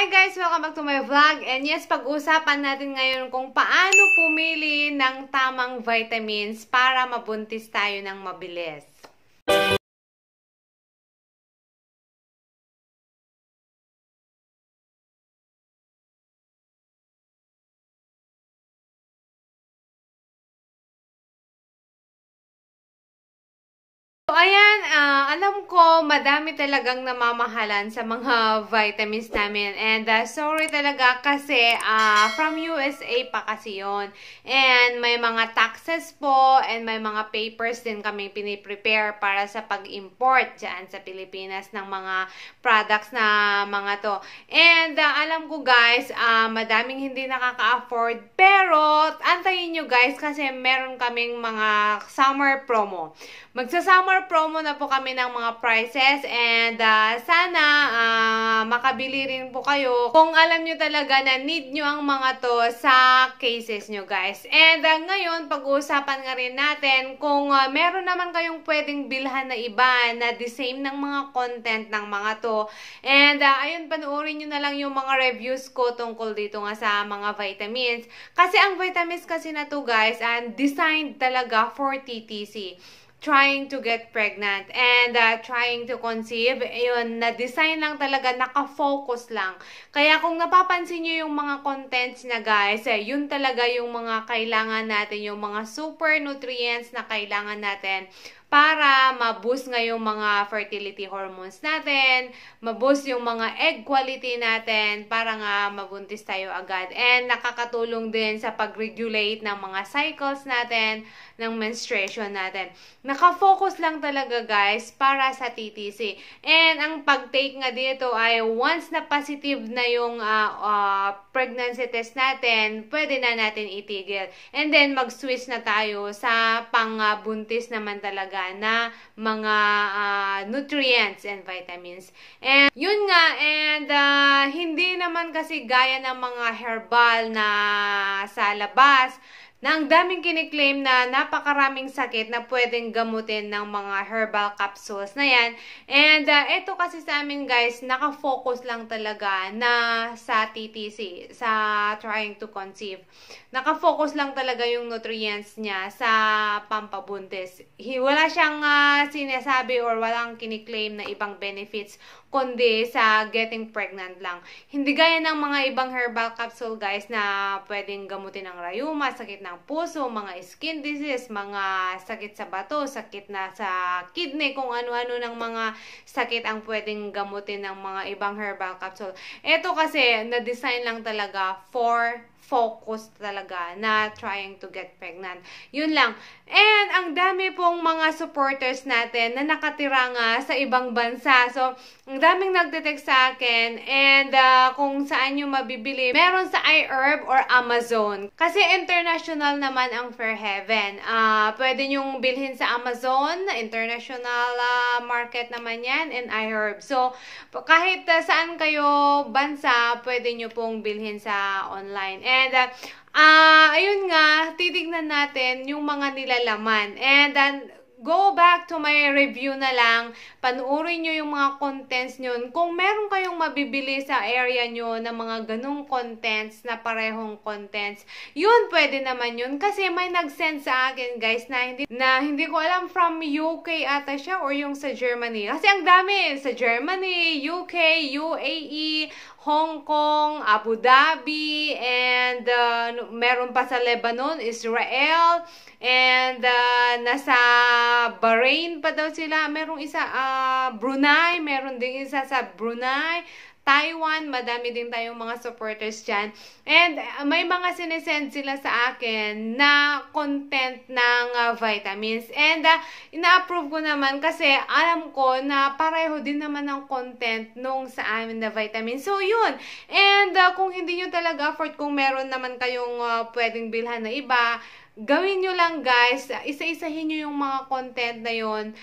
Hi guys! Welcome back to my vlog. And yes, pag-usapan natin ngayon kung paano pumili ng tamang vitamins para mabuntis tayo ng mabilis. So, ayan, alam ko, madami talagang namamahalan sa mga vitamins namin. And sorry talaga kasi from USA pa kasi yun. And may mga taxes po and may mga papers din kaming piniprepare para sa pag-import dyan sa Pilipinas ng mga products na mga to. And alam ko guys, madaming hindi nakaka-afford. Pero antayin nyo guys kasi meron kaming mga summer promo. Magsa-summer promo na po kami ng mga prices and sana makabili rin po kayo kung alam nyo talaga na need nyo ang mga to sa cases nyo guys. And ngayon, pag-uusapan nga rin natin kung meron naman kayong pwedeng bilhan na iba na the same ng mga content ng mga to. And ayun, panoorin nyo na lang yung mga reviews ko tungkol dito nga sa mga vitamins. Kasi ang vitamins kasi na to guys, designed talaga for TTC. Trying to get pregnant and trying to conceive, yun, na-design lang talaga, naka-focus lang. Kaya kung napapansin nyo yung mga contents na guys, yun talaga yung mga kailangan natin, yung mga super nutrients na kailangan natin para ma-boost nga yung mga fertility hormones natin, ma-boost yung mga egg quality natin para nga mabuntis tayo agad. And nakakatulong din sa pag-regulate ng mga cycles natin, ng menstruation natin. Naka-focus lang talaga guys para sa TTC. And ang pag-take nga dito ay once na positive na yung pregnancy test natin, pwede na natin itigil. And then mag-switch na tayo sa pang-buntis naman talaga na mga nutrients and vitamins. And yun nga, and hindi naman kasi gaya ng mga herbal na sa labas na ang daming kiniklaim na napakaraming sakit na pwedeng gamutin ng mga herbal capsules na yan. And ito kasi sa amin guys, nakafocus lang talaga na sa TTC, sa trying to conceive. Nakafocus lang talaga yung nutrients niya sa pampabuntis. Wala siyang sinasabi or walang kiniklaim na ibang benefits kundi sa getting pregnant lang. Hindi gaya ng mga ibang herbal capsule guys na pwedeng gamutin ng rayuma, sakit ng puso, mga skin disease, mga sakit sa bato, sakit na sa kidney, kung ano-ano ng mga sakit ang pwedeng gamutin ng mga ibang herbal capsule. Ito kasi na-design lang talaga for focus talaga na trying to get pregnant. Yun lang. And ang dami pong mga supporters natin na nakatira nga sa ibang bansa. So, ang daming nagte-text sa akin and kung saan nyo mabibili, meron sa iHerb or Amazon. Kasi international naman ang Fair Heaven. Pwede nyong bilhin sa Amazon, international market naman yan, and iHerb. So, kahit saan kayo bansa, pwede nyo pong bilhin sa online. And, ayun nga, titignan natin yung mga nilalaman. And then, go back to my review na lang. Panuorin nyo yung mga contents nyo. Kung meron kayong mabibili sa area nyo na mga ganong contents, na parehong contents, yun, pwede naman yun. Kasi may nag-send sa akin, guys, na hindi ko alam from UK ata siya or yung sa Germany. Kasi ang dami. Sa Germany, UK, UAE, Hong Kong, Abu Dhabi, and meron pa sa Lebanon, Israel, and nasa Bahrain pa daw sila. Merong isa, Brunei, meron din isa sa Brunei, Taiwan, madami din tayong mga supporters dyan. And may mga sinesend sila sa akin na content ng vitamins. And ina-approve ko naman kasi alam ko na pareho din naman ang content nung sa amin na vitamins. So, yun. And kung hindi nyo talaga afford, kung meron naman kayong pwedeng bilhan na iba, gawin nyo lang guys, isa-isahin nyo yung mga content na yun.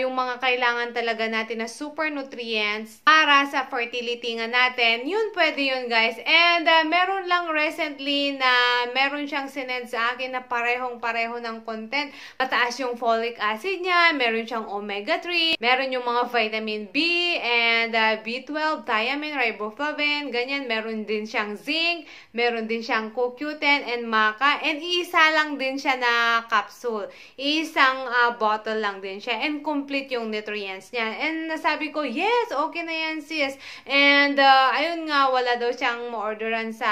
yung mga kailangan talaga natin na super nutrients para sa fertility nga natin, yun pwede yun guys. And meron lang recently na meron siyang sinend sa akin na parehong-pareho ng content. Mataas yung folic acid niya, meron siyang omega-3, meron yung mga vitamin B and B12, thiamine, riboflavin, ganyan. Meron din siyang zinc, meron din siyang CoQ10 and maca, and isa lang din siya na capsule. Isang bottle lang din siya, and complete yung nutrients niya. And nasabi ko, yes, okay na yan sis. And ayun nga, wala daw siyang ma-orderan sa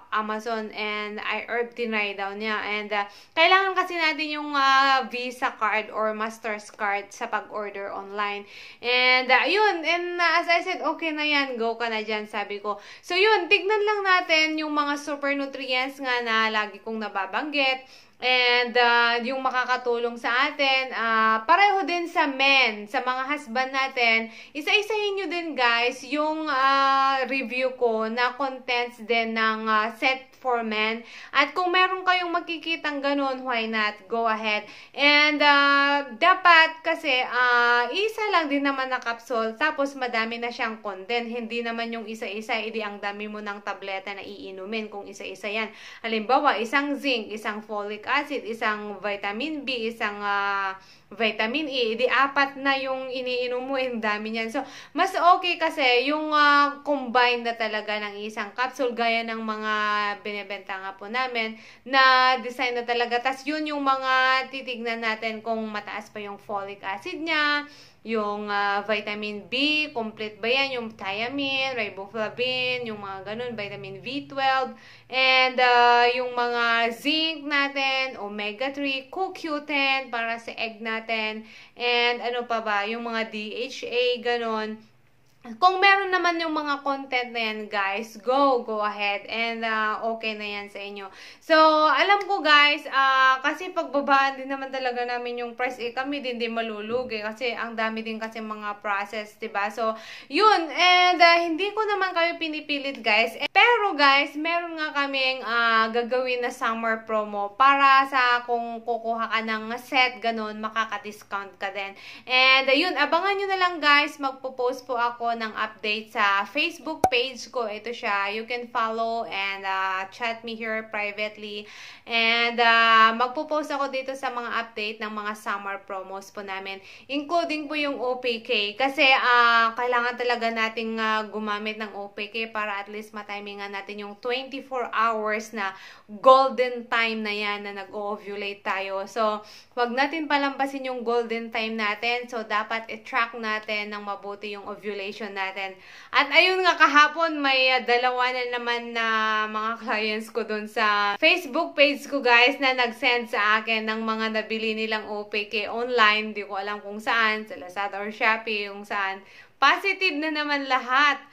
Amazon, and I tinry daw niya. And kailangan kasi natin yung Visa card or Master's card sa pag-order online. And ayun, and as I said, okay na yan, go ka na dyan, sabi ko. So yun, tignan lang natin yung mga super nutrients nga na lagi kong nababanggit. And yung makakatulong sa atin, pareho din sa men, sa mga husband natin, isa-isahin nyo din guys yung review ko na contents din ng set for men. At kung meron kayong makikitang ganun, why not? Go ahead. And dapat kasi isa lang din naman na capsule, tapos madami na siyang content. Hindi naman yung isa-isa, edi ang dami mo ng tableta na iinumin kung isa-isa yan. Halimbawa, isang zinc, isang folic acid, isang vitamin B, isang vitamin E, di apat na yung iniinom mo, ang dami niyan. So, mas okay kasi yung combine na talaga ng isang capsule, gaya ng mga binibenta nga po namin, na design na talaga. Tas yun yung mga titignan natin kung mataas pa yung folic acid niya, yung vitamin B, complete ba yan, yung thiamine, riboflavin, yung mga ganun, vitamin B12, and yung mga zinc natin, omega-3, CoQ10 para sa egg natin, and ano pa ba, yung mga DHA, ganun. Kung meron naman yung mga content na yan, guys, go ahead. And okay na yan sa inyo. So, alam ko, guys, kasi pagbabaan din naman talaga namin yung price, kami din malulugi. Kasi ang dami din kasi mga process, diba? So, yun. And hindi ko naman kayo pinipilit, guys. Pero, guys, meron nga kaming gagawin na summer promo para sa kung kukuha ka ng set, ganun, makaka-discount ka din. And, yun, abangan nyo na lang, guys. Magpo-post po ako ng update sa Facebook page ko. Ito siya. You can follow and chat me here privately. And magpo-post ako dito sa mga update ng mga summer promos po namin. Including po yung OPK. Kasi kailangan talaga nating gumamit ng OPK para at least matimingan natin yung 24 hours na golden time na yan na nag-ovulate tayo. So, wag natin palampasin yung golden time natin. So, dapat i-track natin ng mabuti yung ovulation natin. At ayun nga, kahapon may dalawa na naman na mga clients ko dun sa Facebook page ko, guys, na nag-send sa akin ng mga nabili nilang OPK online. Di ko alam kung saan, sa Lazada or Shopee, yung saan. Positive na naman lahat.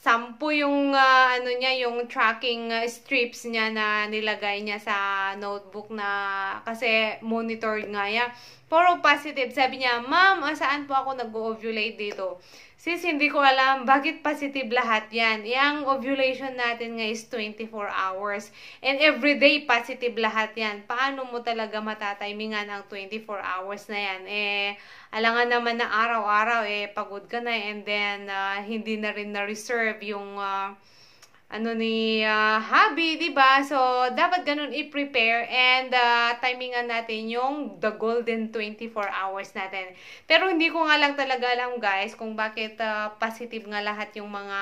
10 yung ano niya, yung tracking strips niya na nilagay niya sa notebook na kasi monitor nga niya. Puro positive. Sabi niya, ma'am, saan po ako nag-ovulate dito? Sis, hindi ko alam bakit positive lahat yan. Yung ovulation natin nga is 24 hours. And everyday positive lahat yan. Paano mo talaga matatimingan ang 24 hours na yan? Alangan naman na araw-araw, pagod ka na. And then, hindi na rin na-reserve yung ano ni hubby, diba? So, dapat ganun i-prepare and timingan natin yung the golden 24 hours natin. Pero hindi ko nga lang talaga alam, guys, kung bakit positive nga lahat yung mga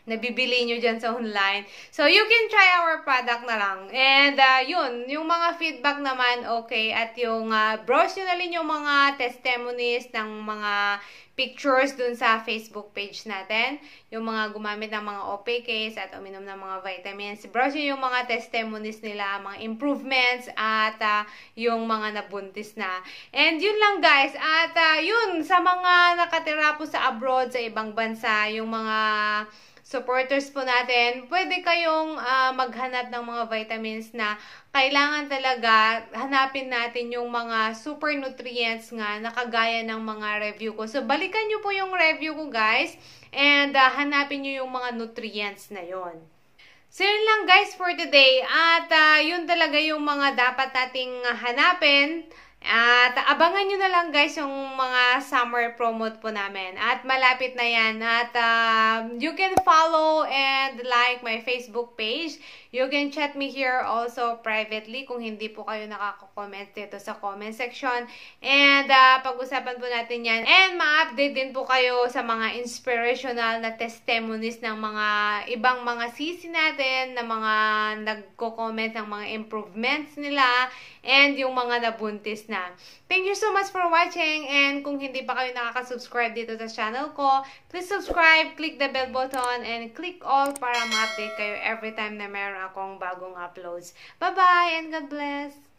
nabibili nyo dyan sa online. So, you can try our product na lang. And, yun, yung mga feedback naman, okay. At yung, browse nyo na rin yung mga testimonies ng mga pictures dun sa Facebook page natin. Yung mga gumamit ng mga OPKs at uminom ng mga vitamins. Browse nyo yung mga testimonies nila, mga improvements, at yung mga nabuntis na. And, yun lang, guys. At, yun, sa mga nakatira po sa abroad, sa ibang bansa, yung mga supporters po natin, pwede kayong maghanap ng mga vitamins na kailangan talaga hanapin natin yung mga super nutrients nga na kagaya ng mga review ko. So, balikan nyo po yung review ko, guys, and hanapin nyo yung mga nutrients na yon. So, yun lang, guys, for today. At yun talaga yung mga dapat nating hanapin. At abangan nyo na lang guys yung mga summer promote po namin. At malapit na yan. At you can follow and like my Facebook page. You can chat me here also privately kung hindi po kayo nakaka-comment dito sa comment section. And pag-usapan po natin yan. And ma-update din po kayo sa mga inspirational na testimonies ng mga ibang mga sisi natin, na mga nagko-comment ng mga improvements nila, and yung mga nabuntis na. Thank you so much for watching, and kung hindi pa kayo nakaka-subscribe dito sa channel ko, please subscribe, click the bell button, and click all para ma-update kayo every time na meron akong bagong uploads. Bye-bye and God bless!